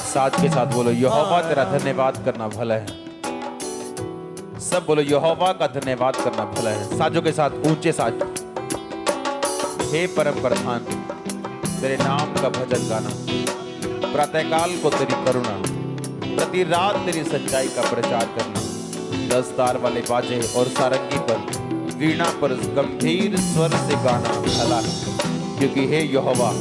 साथ के साथ बोलो यहोवा तेरा धन्यवाद करना भला है। सब बोलो यहोवा का धन्यवाद करना भला है। साजों के साथ ऊंचे साज। हे परम प्रधान तेरे नाम का भजन गाना, प्रातःकाल को तेरी करुणा, प्रति रात तेरी सच्चाई का प्रचार करना। 10 तार वाले बाजे और सारंगी पर, वीणा पर गंभीर स्वर से गाना भला है। क्योंकि हे यहोवा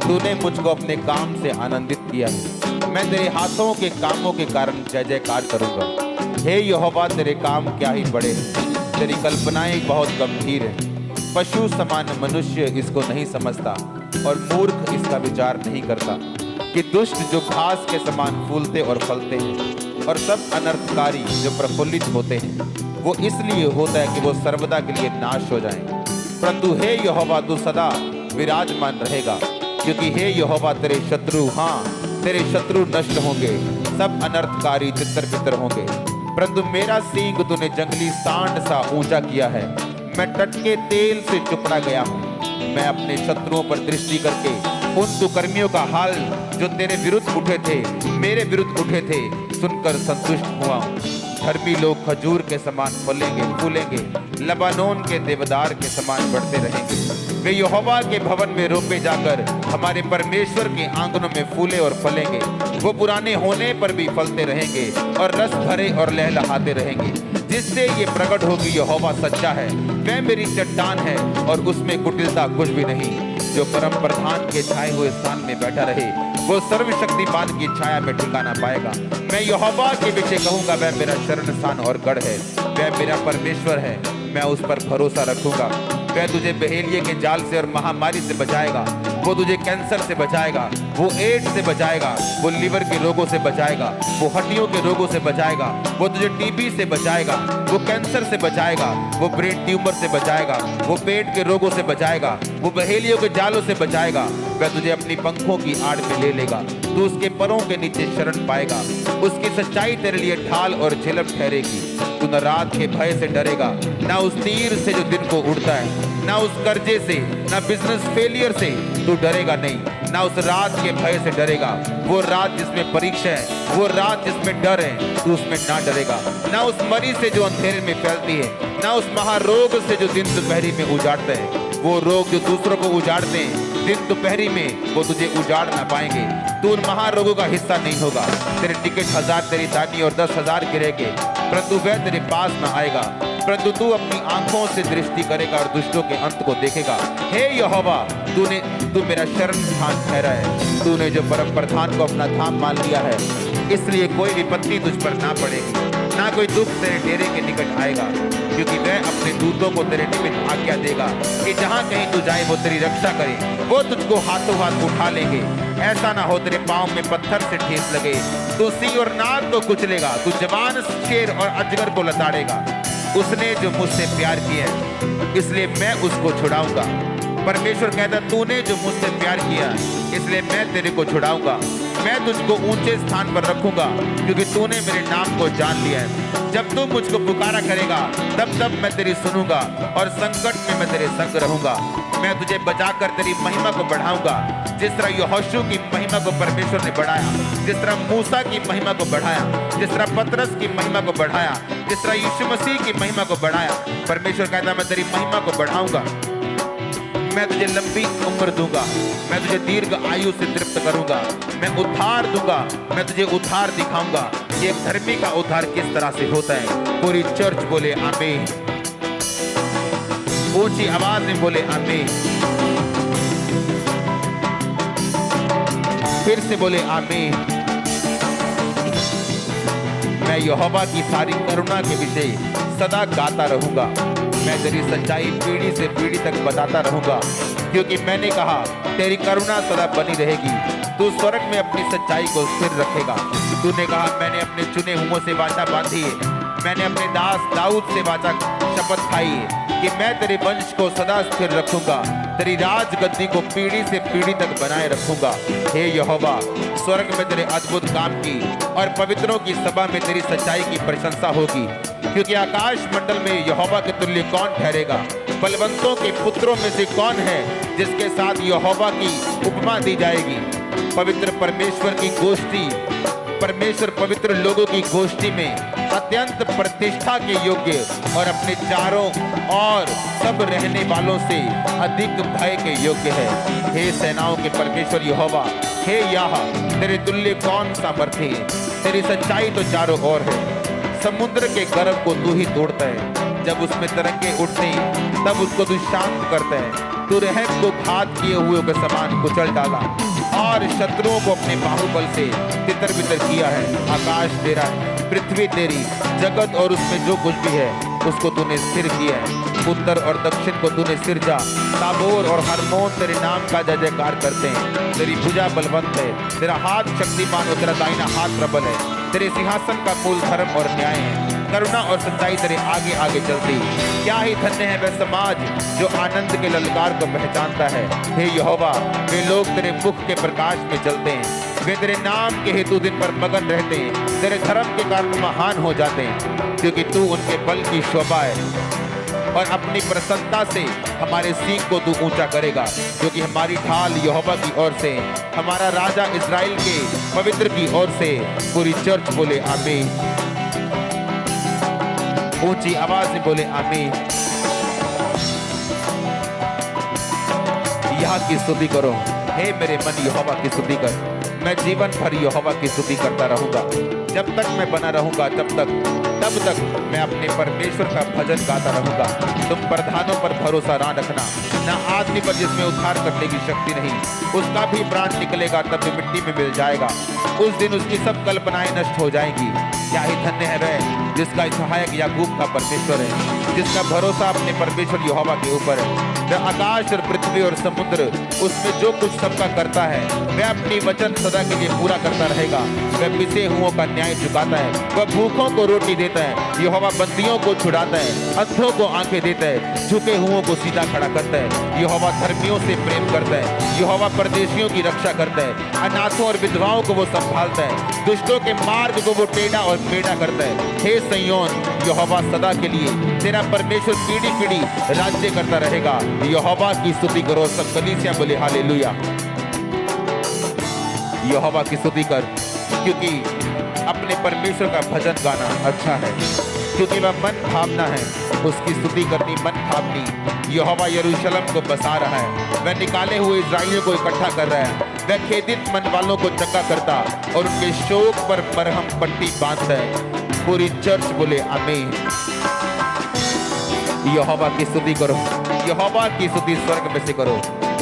तूने मुझको अपने काम से आनंदित किया है। मैं तेरे हाथों के कामों के कारण जय जयकार करूंगा। हे यहोवा तेरे काम क्या ही बड़े हैं, तेरी कल्पनाएं बहुत गंभीर हैं। पशु समान मनुष्य इसको नहीं समझता और मूर्ख इसका विचार नहीं करता कि दुष्ट जो घास के समान फूलते और फलते हैं और सब अनर्थकारी जो प्रफुल्लित होते हैं वो इसलिए होता है कि वो सर्वदा के लिए नाश हो जाएं। परंतु हे यहोवा तू सदा विराजमान रहेगा। क्योंकि हे यहोवा तेरे शत्रु, हाँ तेरे शत्रु नष्ट होंगे, सब अनर्थकारी तितर बितर होंगे। परंतु मेरा सींग तूने जंगली सांड सा ऊंचा किया है। मैं टटके तेल से चुपड़ा गया हूँ। मैं अपने शत्रुओं पर दृष्टि करके उन दुष्कर्मियों का हाल जो तेरे विरुद्ध उठे थे, मेरे विरुद्ध उठे थे, सुनकर संतुष्ट हुआ हूँ। धर्मी लोग खजूर के समान फलेंगे फूलेंगे, लबानोन के देवदार के समान बढ़ते रहेंगे। वे यहोवा के भवन में रोपे जाकर हमारे परमेश्वर के आंगनों में फूले और फलेंगे। वो पुराने होने पर भी फलते रहेंगे और रस भरे और लहलहाते रहेंगे। जिससे ये प्रकट होगी यहोवा सच्चा है, वह मेरी चट्टान है और उसमें कुटिलता कुछ भी नहीं। जो परम प्रधान के छाए हुए स्थान में बैठा रहे वो सर्वशक्तिमान की छाया में ठिकाना पाएगा। मैं यहोवा के विषय कहूंगा, वह मेरा शरण स्थान और गढ़ है। वह मेरा परमेश्वर है, मैं उस पर भरोसा रखूंगा। वह तुझे बहेलिये के जाल से और महामारी से बचाएगा। वो तुझे कैंसर से बचाएगा, वो एड्स से बचाएगा, वो लीवर के रोगों से बचाएगा, वो हड्डियों के रोगों से बचाएगा, वो तुझे टीबी से बचाएगा, वो कैंसर से बचाएगा, वो ब्रेन ट्यूमर से बचाएगा, वो पेट के रोगों से बचाएगा, वो बहेलियों के जालों से बचाएगा। वह तुझे अपनी पंखों की आड़ में ले लेगा, तू उसके परों के नीचे शरण पाएगा। उसकी सच्चाई तेरे लिए ढाल और झिलम ठहरेगी। तू न रात के भय से डरेगा, ना उस तीर से जो दिन को उड़ता है, ना उस कर्जे से, ना बिजनेस फेलियर से तू डरेगा नहीं, ना उस रात के भय से डरेगा। वो रात जिसमें परीक्षा है, वो रात जिसमें डर है, तू उसमें ना डरेगा। ना उस मरी से जो अंधेरे में फैलती है, ना उस महारोग से जो दिन दोपहरी में उजाड़ता है। वो रोग जो दूसरों को उजाड़ते हैं, दिन दोपहरी में वो तुझे उजाड़ ना पाएंगे। तू उन महारोगों का हिस्सा नहीं होगा। तेरे टिकट 1000 तेरी दानी और 10,000 गिरेंगे, परंतु वह तेरे पास ना आएगा। परंतु तू अपनी आंखों से दृष्टि करेगा और दुष्टों के अंत को देखेगा। हे यहोवा तू मेरा शरण स्थान ठहरा है। तूने जो परम प्रधान को अपना धाम मान लिया है, इसलिए कोई विपत्ति तुझ पर ना पड़ेगी, ना कोई दुख तेरे डेरे के निकट आएगा। क्योंकि वह अपने दूतों को तेरे निमित्त आज्ञा देगा कि जहाँ कहीं तू जाए वो तेरी रक्षा करे। वो तुझको हाथों हाथ उठा लेंगे, ऐसा ना हो तेरे पाँव में पत्थर से ठेस लगे। तू सिंह और नाग को कुचलेगा, तू जवान शेर और अजगर को लताड़ेगा। उसने जो मुझसे प्यार किया है इसलिए मैं उसको छुड़ाऊंगा। परमेश्वर कहता तूने जो मुझसे प्यार किया इसलिए मैं तेरे को छुड़ाऊंगा। मैं तुझको ऊंचे स्थान पर रखूंगा क्योंकि तूने मेरे नाम को जान लिया है। जब तू मुझको पुकारा करेगा तब मैं तेरी सुनूंगा और संकट में मैं तेरे संग रहूंगा। मैं तुझे बचाकर तेरी महिमा को बढ़ाऊंगा। जिस तरह यहोशू की महिमा को परमेश्वर ने बढ़ाया, जिस तरह मूसा की महिमा को बढ़ाया, जिस तरह पतरस की महिमा को बढ़ाया, जिस तरह यीशु मसीह की महिमा को बढ़ाया, परमेश्वर कहता मैं तेरी महिमा को बढ़ाऊंगा। मैं तुझे लंबी उम्र दूंगा, मैं तुझे दीर्घ आयु से तृप्त करूंगा, मैं उद्धार दूंगा, मैं तुझे उद्धार दिखाऊंगा। ये धर्मी का उद्धार किस तरह से होता है। पूरी चर्च बोले आमीन, ऊंची आवाज में बोले आमीन, फिर से बोले आमीन। मैं यहोवा की सारी करुणा के विषय सदा गाता रहूंगा। मैं तेरी सच्चाई पीढ़ी से पीढ़ी तक बताता रहूंगा, क्योंकि मैंने कहा तेरी करुणा सदा बनी रहेगी। तू स्वर्ग में अपनी सच्चाई को स्थिर रखेगा। तूने कहा मैंने अपने चुने हुओं से वाचा बांधी है, मैंने अपने दास दाऊद से वाचा शपथ खाई है कि मैं तेरे वंश को सदा स्थिर रखूंगा, तेरी राजगद्दी को पीढ़ी से पीढ़ी तक बनाए रखूंगा। हे यहोवा स्वर्ग में तेरे अद्भुत काम की और पवित्रों की सभा में तेरी सच्चाई की प्रशंसा होगी। क्योंकि आकाश मंडल में यहोवा के तुल्य कौन ठहरेगा। बलवंतों के पुत्रों में से कौन है जिसके साथ यहोवा की उपमा दी जाएगी। पवित्र परमेश्वर की गोष्ठी, परमेश्वर पवित्र लोगों की गोष्ठी में अत्यंत प्रतिष्ठा के योग्य और अपने चारों और सब रहने वालों से अधिक भय के योग्य है। हे सेनाओं के परमेश्वर यहोवा, हे याह, तेरे तुल्य कौन सामर्थ्य है? तेरी सच्चाई तो चारों ओर है। समुद्र के गर्भ को तू ही तोड़ता है, जब उसमें तरंगे उठते तब उसको तू शांत करता है। तू रहम को घात किए हुए के समान कुचल डाला और शत्रुओं को अपने बाहुबल से तितर बितर किया है। आकाश तेरा है, पृथ्वी तेरी, जगत और उसमें जो कुछ भी है उसको तूने स्थिर किया है। उत्तर और दक्षिण को तूने सिरजा। ताबोर और हरमोन तेरे नाम का जय जयकार करते हैं। तेरी भुजा बलवंत है, तेरा हाथ शक्तिमान और तेरा दाहिना हाथ प्रबल है। तेरे सिंहासन का मूल धर्म और न्याय है। करुणा और सच्चाई तेरे आगे आगे चलती। क्या ही धन्य है वह समाज जो आनंद के ललकार को पहचानता है। हे यहोवा, वे लोग तेरे मुख के प्रकाश में चलते हैं। वे तेरे नाम के हेतु दिन पर मगन रहते हैं। तेरे धर्म के कारण महान हो जाते हैं, क्योंकि तू उनके बल की शोभा है और अपनी प्रसन्नता से हमारे सींग को तू ऊंचा करेगा, क्योंकि हमारी ढाल यहोवा की ओर से, हमारा राजा इजराइल के पवित्र की ओर से। पूरी चर्च बोले आमीन, ऊंची आवाज में बोले आमीन। यह की स्तुति करो, हे मेरे मन यहोवा की स्तुति कर। मैं जीवन भर यहोवा की स्तुति करता रहूंगा। जब तक मैं बना रहूंगा तब तक मैं अपने परमेश्वर का भजन गाता रहूंगा। तुम प्रधानों पर भरोसा ना रखना, न आदमी पर जिसमें उद्धार करने की शक्ति नहीं। उसका भी प्राण निकलेगा तब भी मिट्टी में मिल जाएगा। उस दिन उसकी सब कल्पनाएं नष्ट हो जाएंगी। क्या ही धन्य है वह जिसका सहायक याकूब का परमेश्वर है, जिसका भरोसा अपने परमेश्वर यहोवा के ऊपर है। वह आकाश और पृथ्वी और समुद्र, उसमें जो कुछ सबका करता है, वह अपनी वचन सदा के लिए पूरा करता रहेगा। वह पिसे हुओं का न्याय चुकाता है, वह भूखों को रोटी देता है। यहोवा बंदियों को छुड़ाता है, अंधों को आंखें देता है, झुके हुओं को सीधा खड़ा करता है। यहोवा धर्मियों से प्रेम करता है, यहोवा परदेशियों की रक्षा करता है। अनाथों और विधवाओं को वो संभालता है, दुष्टों के मार्ग को वो टेढ़ा और मेढ़ा करता है। हे सिय्योन, यहोवा सदा के लिए, तेरा परमेश्वर पीढ़ी पीढ़ी राज्य करता रहेगा। यहोवा की स्तुति करो। सब कलीसिया बोले हालेलुया। यहोवा की स्तुति कर, क्योंकि अपने परमेश्वर का भजन गाना अच्छा है, क्योंकि वह मन भावना है। उसकी स्तुति करनी मन भावनी। यहोवा यरूशलेम को बसा रहा है, वह निकाले हुए इस्राएलियों को इकट्ठा कर रहा है। वह खेदित मन वालों को चंगा करता और उनके शोक पर मरहम पट्टी बांधता है। पूरी चर्च बोले आमीन। यहोवा की स्तुति करो। यहोवा की स्तुति स्वर्ग में से करो,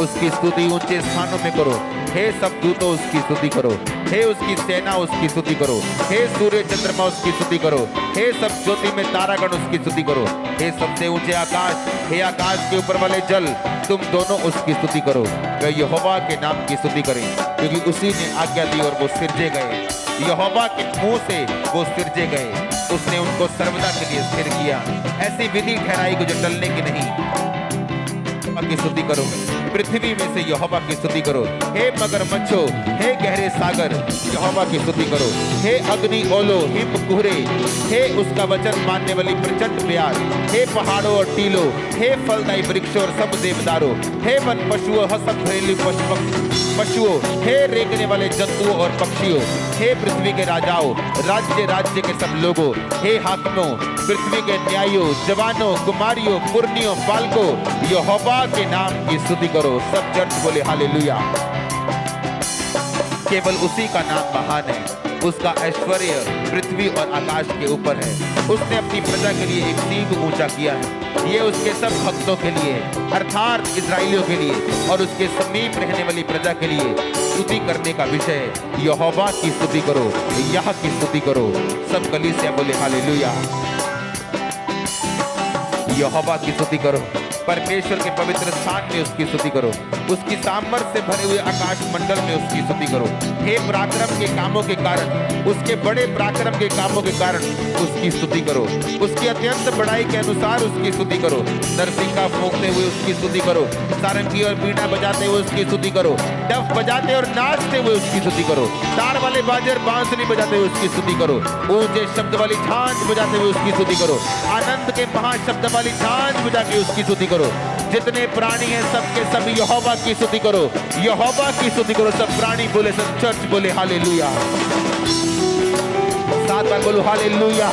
उसकी स्तुति ऊंचे स्थानों में करो। हे सब दूतों उसकी स्तुति करो, हे उसकी सेना उसकी स्तुति करो। हे सूर्य चंद्रमा उसकी स्तुति करो, हे सब ज्योति में तारागण उसकी स्तुति करो। हे सबसे ऊंचे आकाश, हे आकाश के ऊपर वाले जल, तुम दोनों उसकी स्तुति करो। वे यहोवा के नाम की स्तुति करें, क्योंकि उसी ने आज्ञा दी और वो सिरजे गए। यहोवा के मुंह से वो सिरजे गए, उसने उनको सर्वदा के लिए स्थिर किया। ऐसी विधि ठहराई को जो टलने की नहीं। की स्तुति करो, पृथ्वी में से यहोवा की स्तुति करो। हे मगरमच्छो, हे गहरे सागर, यहोवा की स्तुति करो। हे अग्नि ओलो, हिम कुहरे, हे उसका वचन मानने वाली प्रचंड ब्याज, हे पहाड़ों और टीलों, हे फलदायी वृक्षों और सब देवदारों, हे वन पशुओं, सब घरेलू पशुओं, हे रेंगने वाले जंतुओं और पक्षियों, हे पृथ्वी के राजाओं, राज्य राज्य के सब लोगों, हे हाकिमों, पृथ्वी के न्यायों, जवानों, कुमारियों, पुरनियों, बालकों, यहोवा के नाम की स्तुति करो। सब चर्च बोले हालेलुया। केवल उसी का नाम महान है, उसका ऐश्वर्य पृथ्वी और आकाश के ऊपर है। उसने अपनी प्रजा के लिए एक सींग ऊंचा किया है। ये उसके सब भक्तों के लिए, अर्थात इजराइलियों के लिए और उसके समीप रहने वाली प्रजा के लिए स्तुति करने का विषय है। यहोवा की स्तुति करो, यह की स्तुति करो। सब कलीसिया बोले हालेलुया। यहोवा की स्तुति करो, परमेश्वर के पवित्र स्थान में उसकी स्तुति करो, उसकी सामर्थ्य से भरे हुए आकाश मंडल में उसकी स्तुति करो। हे पराक्रम के कामों के कारण, उसके बड़े पराक्रम के कामों के कारण उसकी स्तुति करो। उसकी अत्यंत बड़ाई के अनुसार उसकी स्तुति करो। नरसिंगा फूंकते हुए उसकी स्तुति करो, सारंगी और बीड़ा बजाते हुए उसकी स्तुति करो, डफ बजाते और नाचते हुए उसकी स्तुति करो, तार वाले बाजे और बांसुरी बजाते हुए उसकी स्तुति करो, ऊंचे शब्द वाली झांझ बजाते हुए उसकी स्तुति करो, आनंद के महाशब्द वाली झांझ बजा के उसकी स्तुति करो। जितने प्राणी हैं सबके सब यहोवा की स्तुति करो, यहोवा की स्तुति करो। सब प्राणी बोले, सब चर्च बोले हालेलुया। 7 बार बोलो हालेलुया।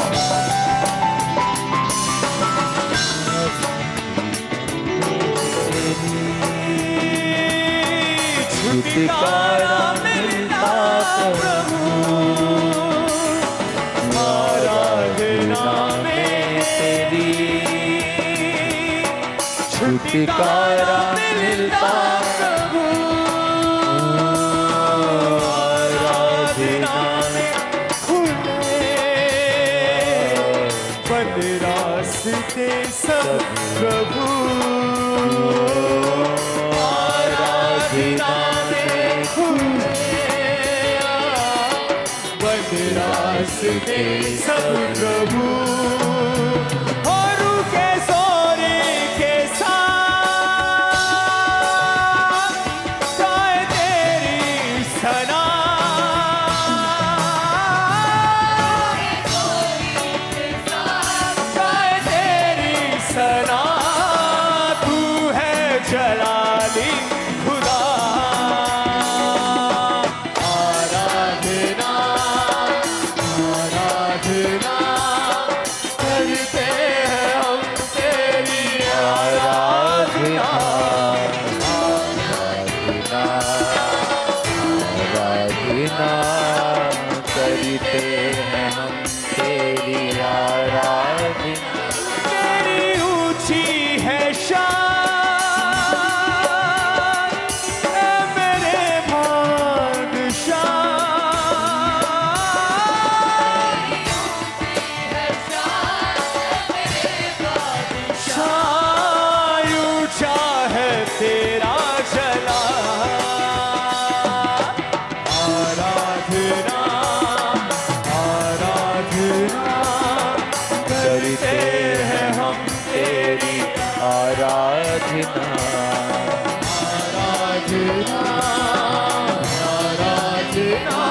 छुटकारा मिलता प्रभु, आराधना में तेरी। छुटकारा मिलता प्रभु, आराधना में खुले बंद रास्ते सब प्रभु, आराधना में खुले बंद रास्ते सब प्रभु। और के सोरे के साथ गाए तेरी सना, गाए तेरी सना। तू है जलाली खुदा, आराधना आराधना करते हैं हम तेरी, आराधना आराधना आराधना करते हैं हम तेरी आराधना। तेरी ऊंची है शान, ऐ मेरे बादशाह, ऊंचा है तेरा जला। आराधना आराधना करते हैं हम तेरी, आराधना आराधना आराधना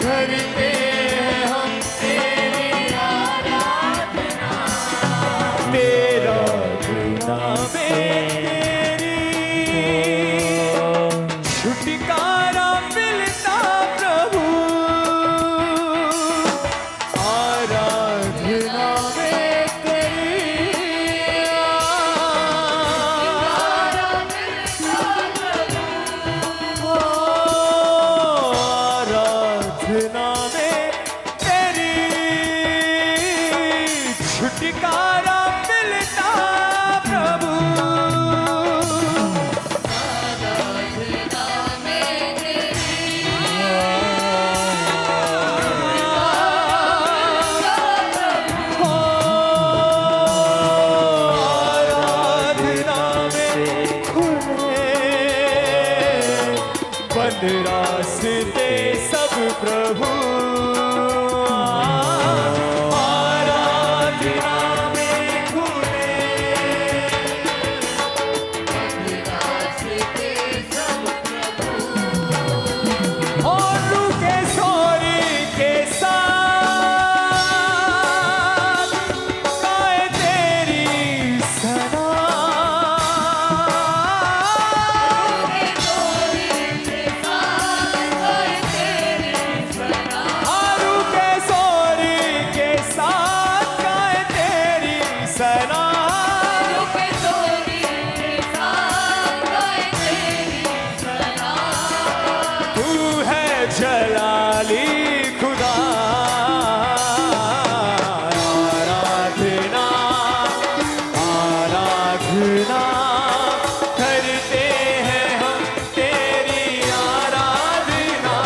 करते हैं हम तेरी, आराधना तेरा नाम तेरी। छुटकारा मिलता प्रभु, आराधना में तेरी। आराधना में तेरी। छुटकारा मिलता प्रभु, आराधना में खुले बंद रास्ते सब प्रभु, आराधना में खुले बंद रास्ते सब प्रभु। और रुके सोरी के साथ गाए तेरी सना, आरू के सोरी के साथ गाए तेरी सना। तू है जलाली खुदा, आराधना आराधना करते हैं हम तेरी, आराधना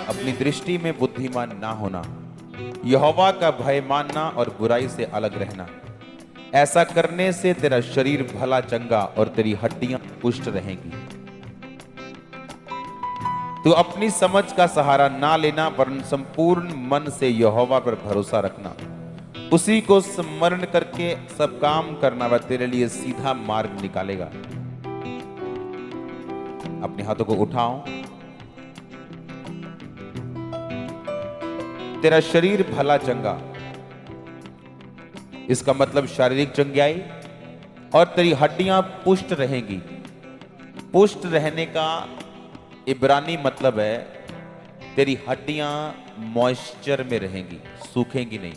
अपनी दृष्टि में बुद्धिमान ना होना, यहोवा का भय मानना और बुराई से अलग रहना। ऐसा करने से तेरा शरीर भला चंगा और तेरी हड्डियां पुष्ट रहेंगी। तू अपनी समझ का सहारा ना लेना, वरन संपूर्ण मन से यहोवा पर भरोसा रखना। उसी को स्मरण करके सब काम करना, वह तेरे लिए सीधा मार्ग निकालेगा। अपने हाथों को उठाओ। तेरा शरीर भला चंगा, इसका मतलब शारीरिक चंगाई और तेरी हड्डियां पुष्ट रहेंगी। पुष्ट रहने का इब्रानी मतलब है तेरी हड्डियां मॉइस्चर में रहेंगी, सूखेंगी नहीं।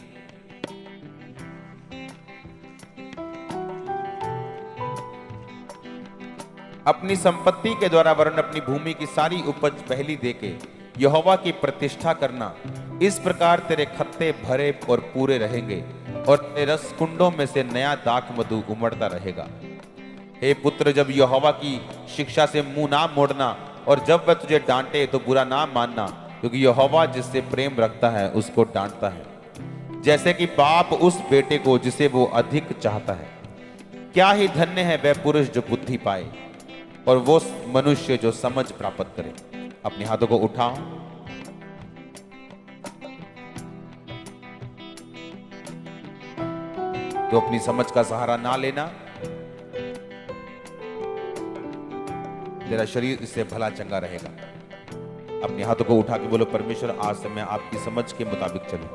अपनी संपत्ति के द्वारा वरन अपनी भूमि की सारी उपज पहली देके यहोवा की प्रतिष्ठा करना। इस प्रकार तेरे खत्ते भरे और पूरे रहेंगे और तेरे रस कुंडों में से नया दाख मधु उमड़ता रहेगा। हे पुत्र, जब यहोवा की शिक्षा से मुंह ना मोड़ना और जब वह तुझे डांटे तो बुरा ना मानना, क्योंकि यहोवा जिससे प्रेम रखता है उसको डांटता है, जैसे कि बाप उस बेटे को जिसे वो अधिक चाहता है। क्या ही धन्य है वह पुरुष जो बुद्धि पाए और वो मनुष्य जो समझ प्राप्त करे। अपने हाथों को उठाओ। तो अपनी समझ का सहारा ना लेना, तेरा शरीर इससे भला चंगा रहेगा। अपने हाथों को उठा के बोलो, परमेश्वर आज से मैं आपकी समझ के मुताबिक चलूं।